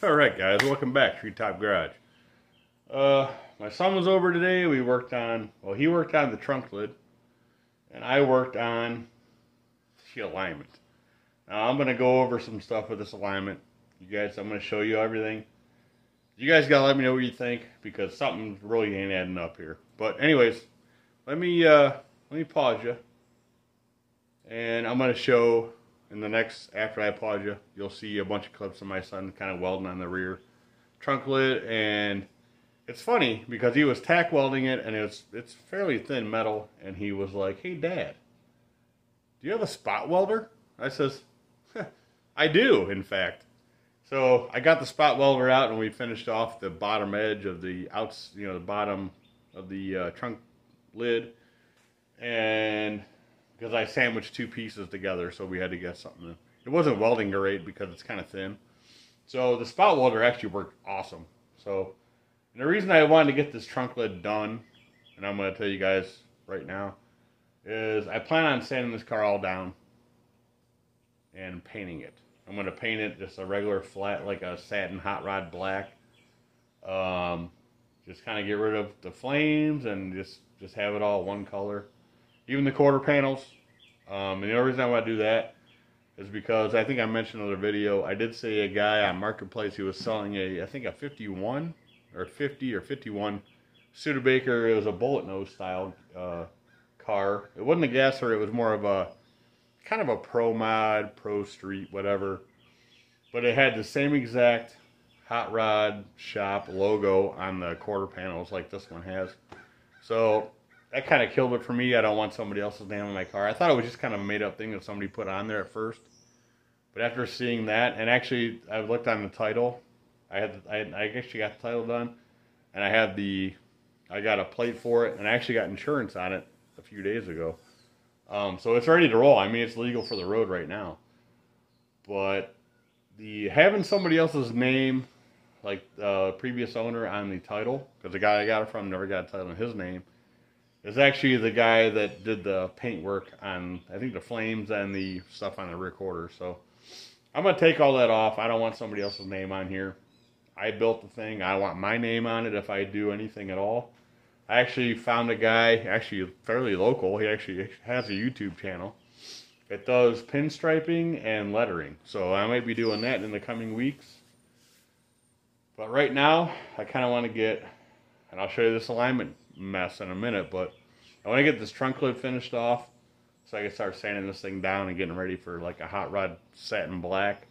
Alright guys, welcome back, Treetop Garage. My son was over today. We worked on, well, he worked on the trunk lid, and I worked on the alignment. Now I'm going to go over some stuff with this alignment. You guys, I'm going to show you everything. You guys got to let me know what you think, because something really ain't adding up here. But anyways, let me pause you, and I'm going to show in the next, after I pause you, you'll see a bunch of clips of my son kind of welding on the rear trunk lid. And it's funny because he was tack welding it, and it's fairly thin metal, and he was like, "Hey Dad, do you have a spot welder?" I says, "I do, in fact." So I got the spot welder out, and we finished off the bottom edge of the the bottom of the trunk lid, and because I sandwiched two pieces together, so we had to get something. It wasn't welding great because it's kind of thin. So the spot welder actually worked awesome. So, and the reason I wanted to get this trunk lid done, and I'm going to tell you guys right now, is I plan on sanding this car all down and painting it. I'm going to paint it just a regular flat, like a satin hot rod black. Just kind of get rid of the flames and just have it all one color. Even the quarter panels. And the only reason I want to do that is because I think I mentioned in another video, I did see a guy on Marketplace who was selling I think a 51 or 50 or 51 Studebaker. It was a bullet nose style car. It wasn't a gasser, it was more of a kind of a pro mod, pro street, whatever. But it had the same exact hot rod shop logo on the quarter panels like this one has. So that kind of killed it for me. I don't want somebody else's name on my car. I thought it was just kind of a made-up thing that somebody put on there at first. But after seeing that, and actually I looked on the title. I actually got the title done, and I got a plate for it, and I actually got insurance on it a few days ago. So it's ready to roll. I mean, it's legal for the road right now. But having somebody else's name, like the previous owner, on the title, because the guy I got it from never got a title in his name, is actually the guy that did the paint work on, I think, the flames and the stuff on the rear quarter. So I'm going to take all that off. I don't want somebody else's name on here. I built the thing. I want my name on it if I do anything at all. I actually found a guy, actually fairly local. He actually has a YouTube channel that does pinstriping and lettering. So I might be doing that in the coming weeks. But right now, I kind of want to get, and I'll show you this alignment mess in a minute, but I want to get this trunk lid finished off so I can start sanding this thing down and getting ready for like a hot rod satin black.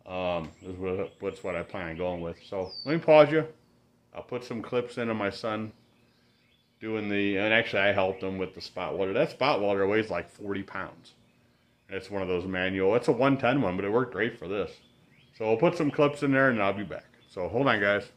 That's what I plan on going with. So let me pause you. I'll put some clips in of my son doing and actually I helped him with the spot welder. That spot welder weighs like 40 pounds. It's one of those manual. It's a 110 one, but it worked great for this. So I'll put some clips in there and I'll be back. So hold on, guys.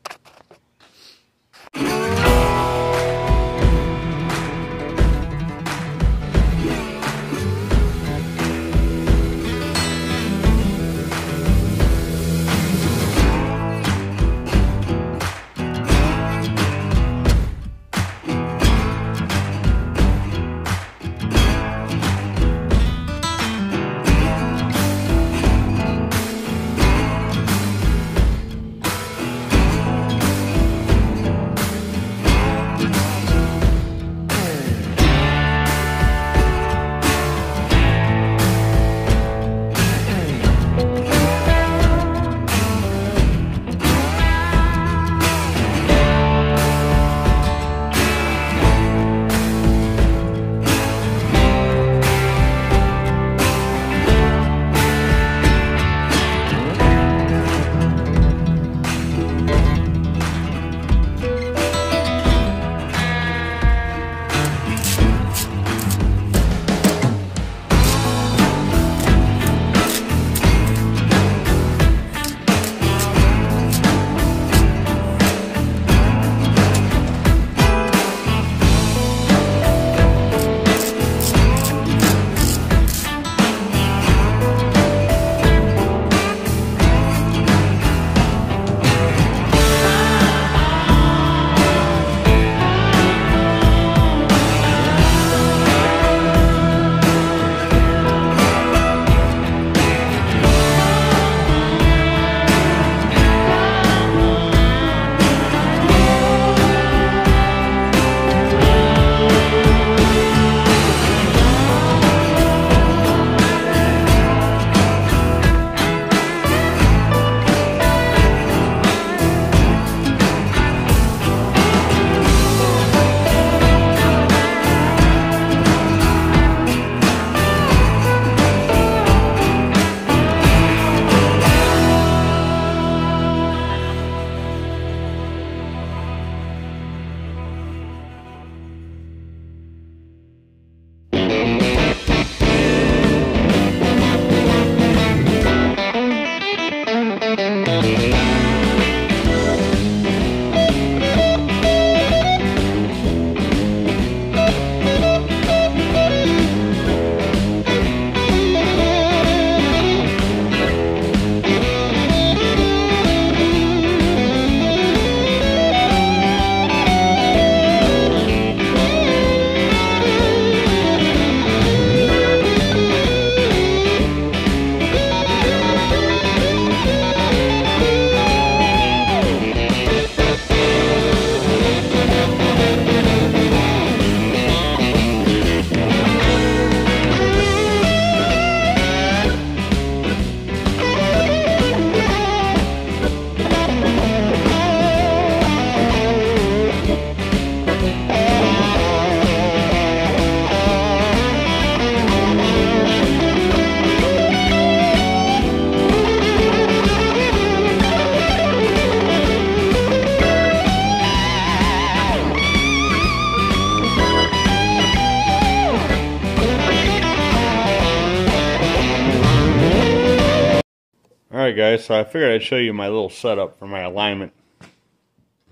Alright guys, so I figured I'd show you my little setup for my alignment.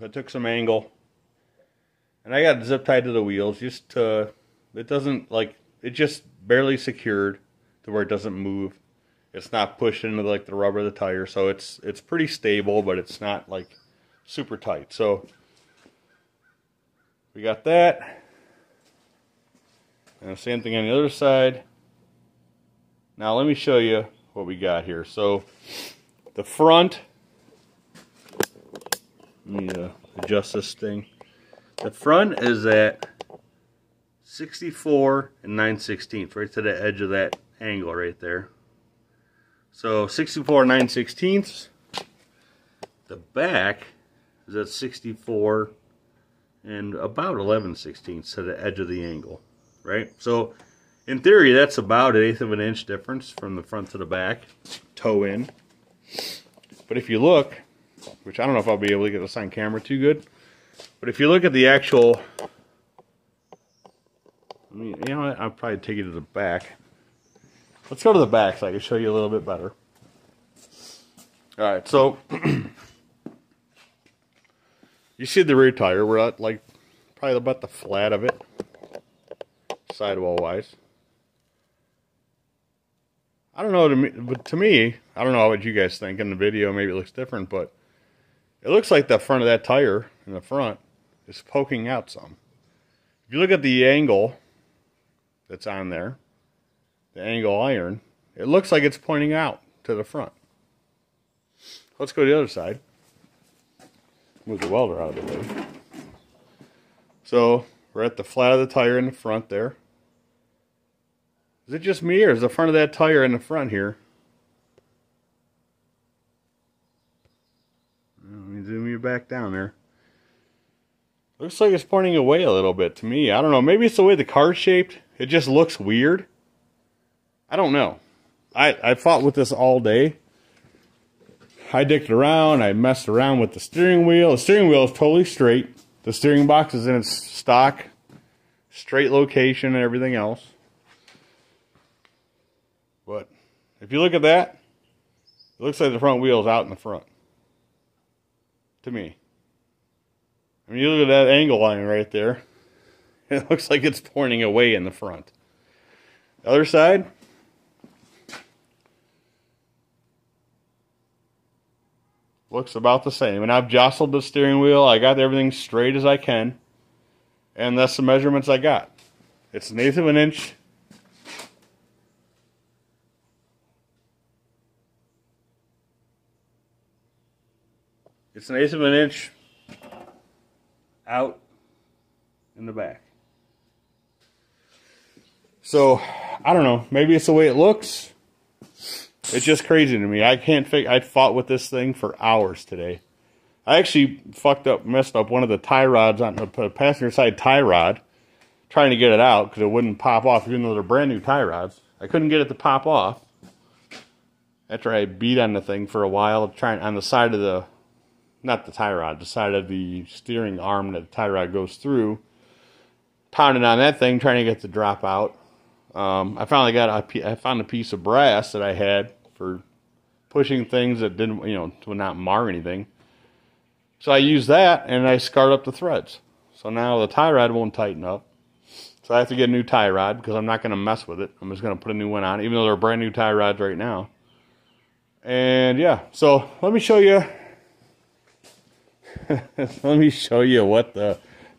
I took some angle, and I got it zip tied to the wheels, just to, it doesn't, like, it just barely secured to where it doesn't move. It's not pushed into like the rubber of the tire, so it's pretty stable, but it's not like super tight. So we got that, and the same thing on the other side. Now let me show you what we got here. So the front, let me adjust this thing. The front is at 64 and 9/16, right to the edge of that angle right there. So 64 and 9/16. The back is at 64 and about 11/16 to the edge of the angle, right? So in theory, that's about 1/8 of an inch difference from the front to the back, toe in. But if you look, which I don't know if I'll be able to get this on camera too good, but if you look at the actual, you know what, I'll probably take you to the back. Let's go to the back so I can show you a little bit better. Alright, so you see the rear tire, we're at like probably about the flat of it, sidewall wise. I don't know, but to me, I don't know what you guys think in the video, maybe it looks different, but it looks like the front of that tire in the front is poking out some. If you look at the angle that's on there, the angle iron, it looks like it's pointing out to the front. Let's go to the other side. Move the welder out of the way. So we're at the flat of the tire in the front there. Is it just me, or is the front of that tire in the front here? Let me zoom you back down there. Looks like it's pointing away a little bit to me. I don't know. Maybe it's the way the car's shaped. It just looks weird. I don't know. I fought with this all day. I dicked around. I messed around with the steering wheel. The steering wheel is totally straight. The steering box is in its stock, straight location and everything else. But if you look at that, it looks like the front wheel is out in the front. To me. I mean, you look at that angle line right there. It looks like it's pointing away in the front. The other side, looks about the same. And I've jostled the steering wheel. I got everything straight as I can. And that's the measurements I got. It's 1/8 of an inch. It's 1/8 of an inch out in the back. So, I don't know. Maybe it's the way it looks. It's just crazy to me. I can't figure. I fought with this thing for hours today. I actually messed up one of the tie rods on the passenger side tie rod, trying to get it out because it wouldn't pop off, even though they're brand new tie rods. I couldn't get it to pop off. After I beat on the thing for a while, trying on the side of the, not the tie rod, the side of the steering arm that the tie rod goes through, pounding on that thing, trying to get it to drop out. I found a piece of brass that I had for pushing things that didn't, would not mar anything. So I used that, and I scarred up the threads. So now the tie rod won't tighten up. So I have to get a new tie rod because I'm not going to mess with it. I'm just going to put a new one on, even though they're brand new tie rods right now. And yeah, so let me show you. Let me show you what the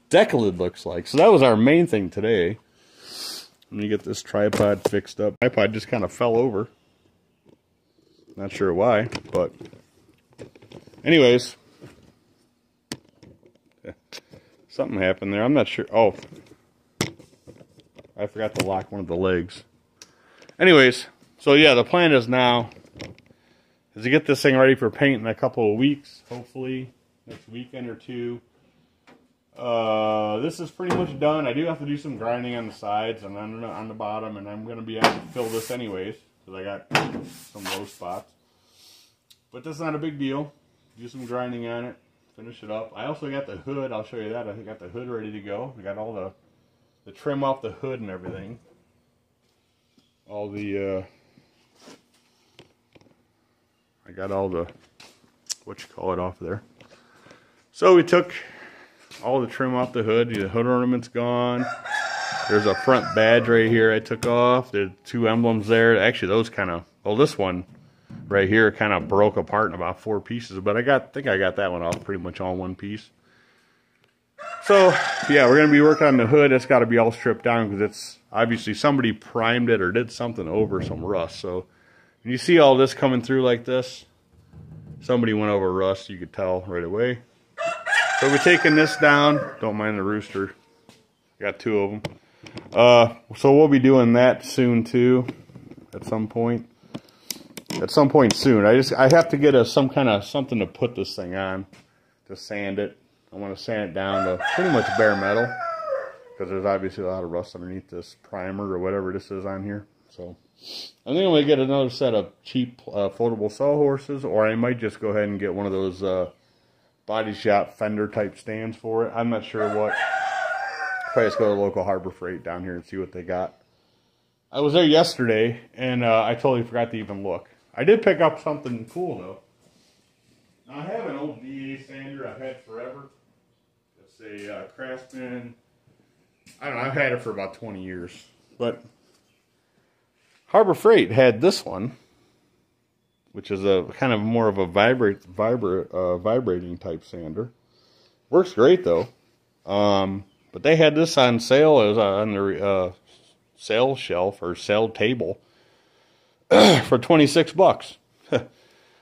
deck lid looks like. So that was our main thing today. Let me get this tripod fixed up. The tripod just kind of fell over. Not sure why, but anyways, something happened there. I'm not sure. Oh, I forgot to lock one of the legs. Anyways, so yeah, the plan is now is to get this thing ready for paint in a couple of weeks, hopefully next weekend or two. This is pretty much done. I do have to do some grinding on the sides and on the bottom, and I'm going to be able to fill this anyways because I got some low spots. But that's not a big deal. Do some grinding on it, finish it up. I also got the hood. I'll show you that. I got the hood ready to go. I got all the trim off the hood and everything. I got all the, what you call it, off there. So we took all the trim off the hood. The hood ornament's gone. There's a front badge right here I took off. There's 2 emblems there. Actually, those kind of, well, this one right here kind of broke apart in about 4 pieces, but I think I got that one off pretty much all in one piece. So, yeah, we're going to be working on the hood. It's got to be all stripped down because it's obviously somebody primed it or did something over some rust. So, when you see all this coming through like this, somebody went over rust. You could tell right away. So, we're taking this down. Don't mind the rooster. I got 2 of them. So, we'll be doing that soon, too, at some point. At some point soon. I have to get some kind of something to put this thing on to sand it. I want to sand it down to pretty much bare metal because there's obviously a lot of rust underneath this primer or whatever this is on here. So I think I'm going to get another set of cheap foldable sawhorses, or I might just go ahead and get one of those body shop fender type stands for it. I'm not sure what. Probably just go to the local Harbor Freight down here and see what they got. I was there yesterday and I totally forgot to even look. I did pick up something cool though. Now I have an old DA sander I've had forever. It's a Craftsman. I don't know, I've had it for about 20 years. But Harbor Freight had this one, which is a kind of more of a vibrating type sander. Works great though. But they had this on sale. It was on their sale shelf or sale table for 26 bucks.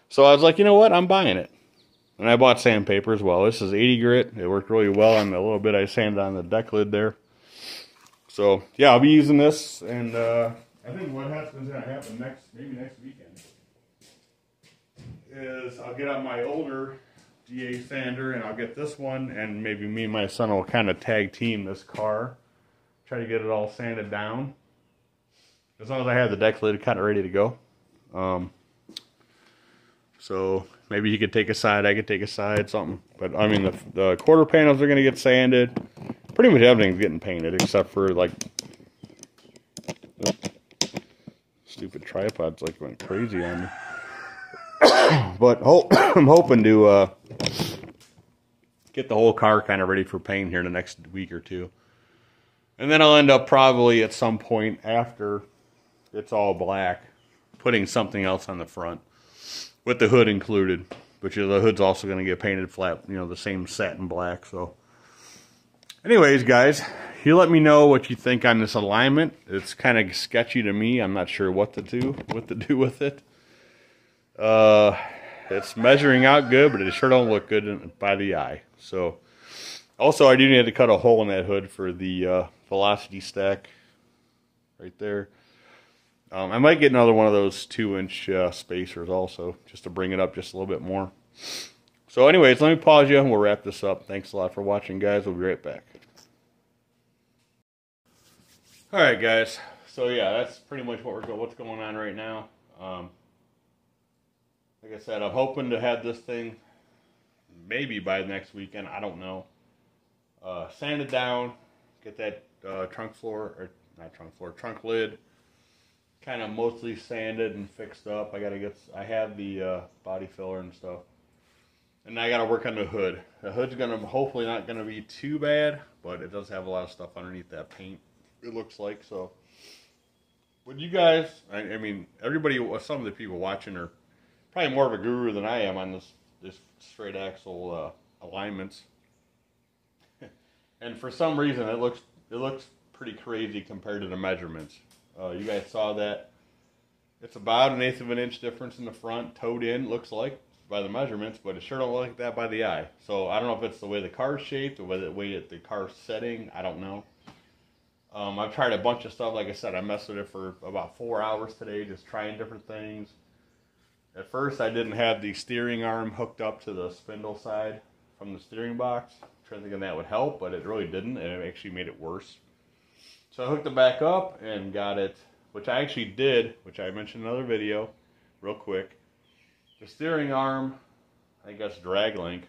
So I was like, you know what? I'm buying it. And I bought sandpaper as well. This is 80 grit. It worked really well on the little bit I sanded on the deck lid there. So, yeah, I'll be using this. And I think what happens going to happen maybe next weekend, is I'll get out my older DA sander and I'll get this one. And maybe me and my son will kind of tag team this car. Try to get it all sanded down. As long as I have the deck lid kind of ready to go. So maybe he could take a side, I could take a side, something. But I mean, the quarter panels are going to get sanded. Pretty much everything's getting painted except for like, stupid tripod's like went crazy on me. But I'm hoping to get the whole car kind of ready for paint here in the next week or two. And then I'll end up probably at some point after it's all black, putting something else on the front. With the hood included, which the hood's also going to get painted flat, you know, the same satin black. So, anyways, guys, you let me know what you think on this alignment. It's kind of sketchy to me. I'm not sure what to do with it. It's measuring out good, but it sure don't look good by the eye. So, also, I do need to cut a hole in that hood for the velocity stack right there. I might get another one of those 2-inch spacers also, just to bring it up just a little bit more. So anyways, let me pause you and we'll wrap this up. Thanks a lot for watching, guys. We'll be right back. Alright, guys. So yeah, that's pretty much what's going on right now. Like I said, I'm hoping to have this thing maybe by next weekend. I don't know. Sanded down, get that trunk lid kind of mostly sanded and fixed up. I have the body filler and stuff. And I got to work on the hood. The hood's hopefully not going to be too bad, but it does have a lot of stuff underneath that paint, it looks like. So, would you guys, I mean, everybody, some of the people watching are probably more of a guru than I am on this straight axle alignments. And for some reason, it looks pretty crazy compared to the measurements. You guys saw that. It's about 1/8 of an inch difference in the front, towed in, looks like, by the measurements, but it sure don't look like that by the eye. So I don't know if it's the way the car's shaped or the way that the car's setting. I don't know. I've tried a bunch of stuff. Like I said, I messed with it for about 4 hours today, just trying different things. At first, I didn't have the steering arm hooked up to the spindle side from the steering box. I'm trying to think if that would help, but it really didn't, and it actually made it worse. So I hooked it back up and got it, which I actually did, which I mentioned in another video, real quick. The steering arm, I think that's drag link.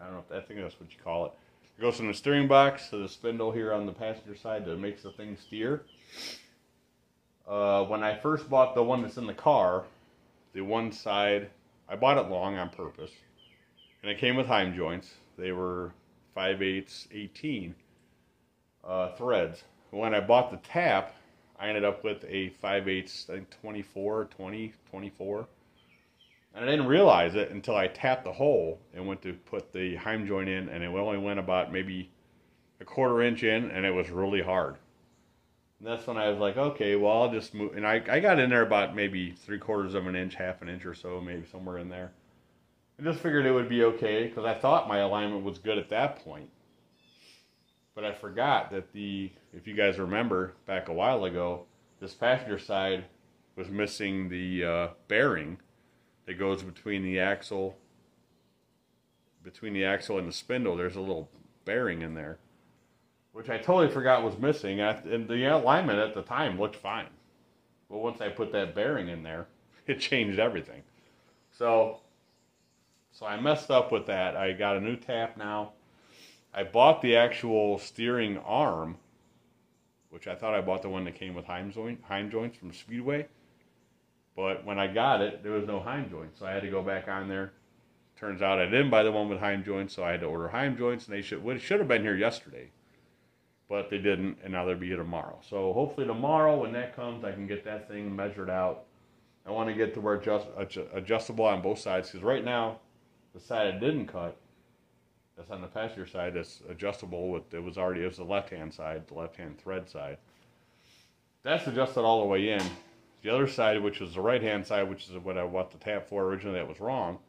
I don't know, I think that's what you call it. It goes from the steering box to the spindle here on the passenger side that makes the thing steer. When I first bought the one that's in the car, the one side I bought it long on purpose. And it came with heim joints. They were 5/8 18 threads. When I bought the tap, I ended up with a 5/8, I think 24, 20, 24. And I didn't realize it until I tapped the hole and went to put the heim joint in, and it only went about maybe a 1/4 inch in, and it was really hard. And that's when I was like, okay, well, I'll just move. And I got in there about maybe 3/4 of an inch, 1/2 an inch or so, maybe somewhere in there. I just figured it would be okay because I thought my alignment was good at that point. But I forgot that if you guys remember back a while ago, this passenger side was missing the bearing that goes between the axle and the spindle. There's a little bearing in there, which I totally forgot was missing. And the alignment at the time looked fine. But once I put that bearing in there, it changed everything. So I messed up with that. I got a new tap now. I bought the actual steering arm, which I thought I bought the one that came with heim joints from Speedway. But when I got it, there was no heim joints, so I had to go back on there. Turns out I didn't buy the one with heim joints, so I had to order heim joints, and they should have been here yesterday. But they didn't, and now they'll be here tomorrow. So hopefully tomorrow, when that comes, I can get that thing measured out. I want to get to where adjustable on both sides, because right now, the side I didn't cut, that's on the passenger side, that's adjustable with, it was the left-hand side, the left-hand thread side. That's adjusted all the way in. The other side, which was the right-hand side, which is what I bought the tap for originally, that was wrong.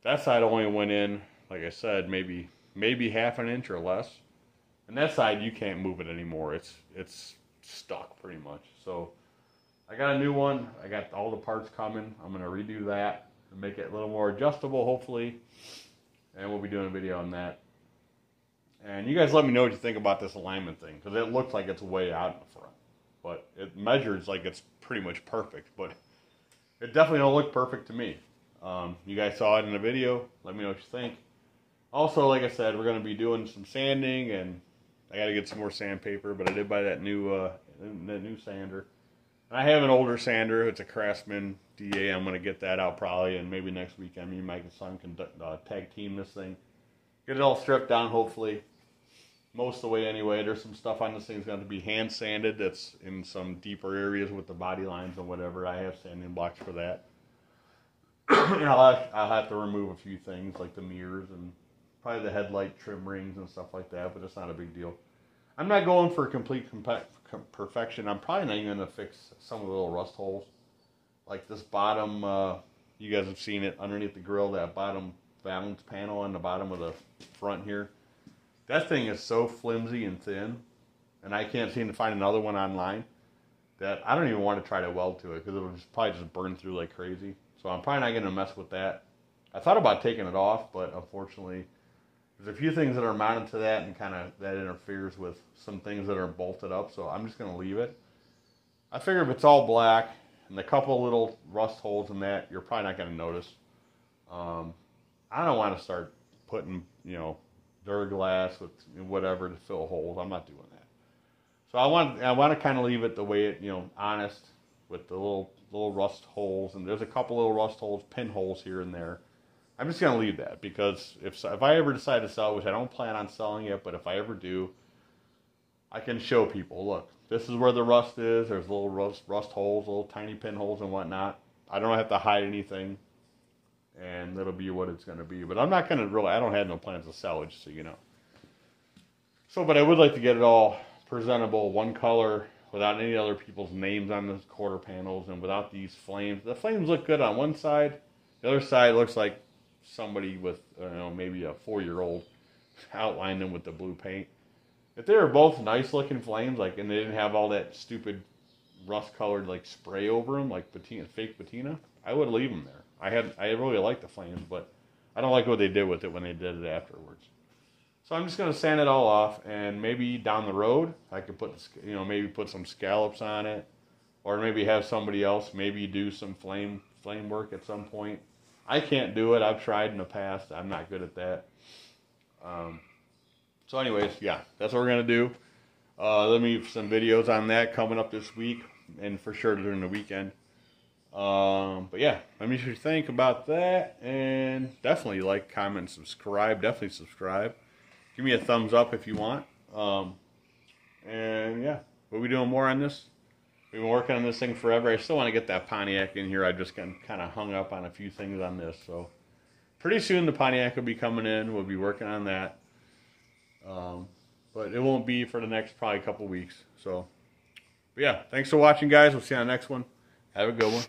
That side only went in, like I said, maybe 1/2 an inch or less. And that side, you can't move it anymore. It's stuck pretty much. So I got a new one. I got all the parts coming. I'm going to redo that and make it a little more adjustable, hopefully. And we'll be doing a video on that. And you guys let me know what you think about this alignment thing, because it looks like it's way out in the front. But it measures like it's pretty much perfect. But it definitely don't look perfect to me. You guys saw it in the video. Let me know what you think. Also, like I said, we're going to be doing some sanding, and I got to get some more sandpaper. But I did buy that new sander. And I have an older sander. It's a Craftsman DA. I'm going to get that out probably, and maybe next weekend me and Mike and son can tag team this thing. Get it all stripped down, hopefully. Most of the way anyway. There's some stuff on this thing that's going to be hand sanded. That's in some deeper areas with the body lines and whatever. I have sanding blocks for that. And I'll have to remove a few things like the mirrors and probably the headlight trim rings and stuff like that, but it's not a big deal. I'm not going for complete perfection. I'm probably not even going to fix some of the little rust holes. Like this bottom, you guys have seen it underneath the grill, that bottom balance panel on the bottom of the front here. That thing is so flimsy and thin, and I can't seem to find another one online, that I don't even want to try to weld to it, because it'll probably just burn through like crazy. So I'm probably not going to mess with that. I thought about taking it off, but unfortunately, there's a few things that are mounted to that, and kind of that interferes with some things that are bolted up, so I'm just going to leave it. I figure if it's all black, and a couple little rust holes in that, you're probably not going to notice. I don't want to start putting, Duraglass with whatever to fill holes. I'm not doing that. So I want to kind of leave it the way it, honest, with the little rust holes, and there's a couple little rust holes, pinholes here and there. I'm just going to leave that, because if I ever decide to sell, which I don't plan on selling it, but if I ever do, I can show people, look, this is where the rust is. There's little rust holes, little tiny pinholes and whatnot. I don't have to hide anything, and it'll be what it's going to be. But I'm not going to I don't have no plans to sell it, just so you know. So, but I would like to get it all presentable, one color, without any other people's names on the quarter panels, and without these flames. The flames look good on one side. The other side looks like somebody with, maybe a 4-year-old outlined them with the blue paint. If they were both nice looking flames, and they didn't have all that stupid rust colored spray over them, like fake patina, I would leave them there. I really like the flames, but I don't like what they did with it when they did it afterwards. So I'm just going to sand it all off, and maybe down the road I could put, maybe put some scallops on it, or maybe have somebody else maybe do some flame work at some point. I can't do it. I've tried in the past. I'm not good at that. So anyways, yeah, that's what we're going to do. Let me some videos on that coming up this week, and for sure during the weekend. But yeah, let me know what you think about that, and definitely like, comment, subscribe. Definitely subscribe. Give me a thumbs up if you want. And yeah, we'll be doing more on this. We've been working on this thing forever. I still want to get that Pontiac in here. I just got kind of hung up on a few things on this. So pretty soon the Pontiac will be coming in. We'll be working on that. But it won't be for the next probably couple weeks. So, but yeah, thanks for watching, guys. We'll see you on the next one. Have a good one.